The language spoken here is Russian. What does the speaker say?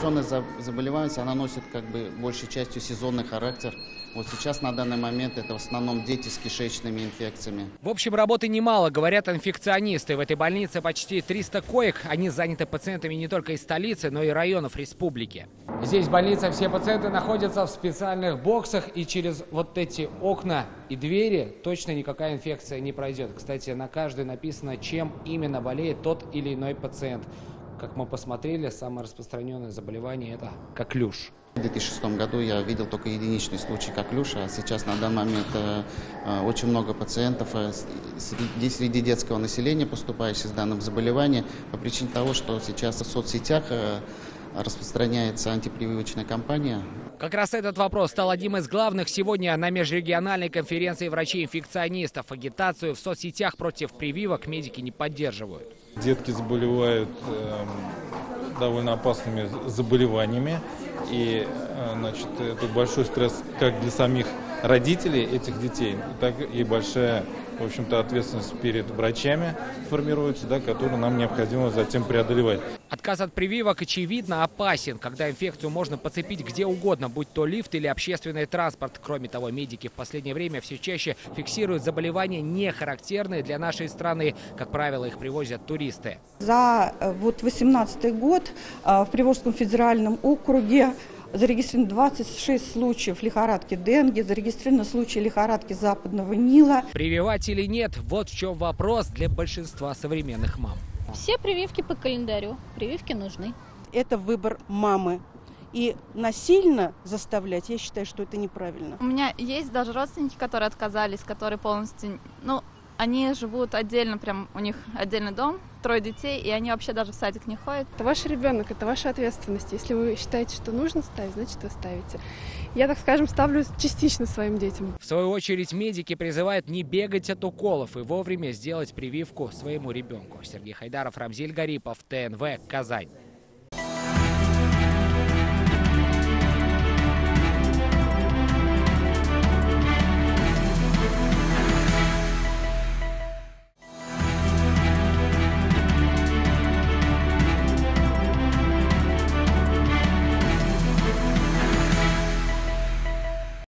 инфекционная заболеваемость, она носит как бы большей частью сезонный характер. Вот сейчас на данный момент это в основном дети с кишечными инфекциями. В общем, работы немало, говорят инфекционисты. В этой больнице почти 300 коек. Они заняты пациентами не только из столицы, но и районов республики. Здесь в больнице все пациенты находятся в специальных боксах, и через вот эти окна и двери точно никакая инфекция не пройдет. Кстати, на каждой написано, чем именно болеет тот или иной пациент. Как мы посмотрели, самое распространенное заболевание – это коклюш. В 2006 году я видел только единичный случай коклюша, а сейчас на данный момент очень много пациентов среди детского населения, поступающих с данным заболеванием, по причине того, что сейчас в соцсетях распространяется антипрививочная кампания. Как раз этот вопрос стал одним из главных сегодня на межрегиональной конференции врачей-инфекционистов. Агитацию в соцсетях против прививок медики не поддерживают. Детки заболевают довольно опасными заболеваниями. И, значит, это большой стресс как для самих родителей этих детей, так и большая, в общем-то, ответственность перед врачами формируется, да, которую нам необходимо затем преодолевать. Отказ от прививок, очевидно, опасен, когда инфекцию можно подцепить где угодно, будь то лифт или общественный транспорт. Кроме того, медики в последнее время все чаще фиксируют заболевания, не характерные для нашей страны. Как правило, их привозят туристы. За 2018 год в Приволжском федеральном округе зарегистрировано 26 случаев лихорадки денге, зарегистрированы случаи лихорадки западного Нила. Прививать или нет – вот в чем вопрос для большинства современных мам. Все прививки по календарю. Прививки нужны. Это выбор мамы. И насильно заставлять, я считаю, что это неправильно. У меня есть даже родственники, которые отказались, которые полностью... Они живут отдельно, прям у них отдельный дом, 3 детей, и они вообще даже в садик не ходят. Это ваш ребенок, это ваша ответственность. Если вы считаете, что нужно ставить, значит вы ставите. Я, так скажем, ставлю частично своим детям. В свою очередь медики призывают не бегать от уколов и вовремя сделать прививку своему ребенку. Сергей Хайдаров, Рамзиль Гарипов, ТНВ, Казань.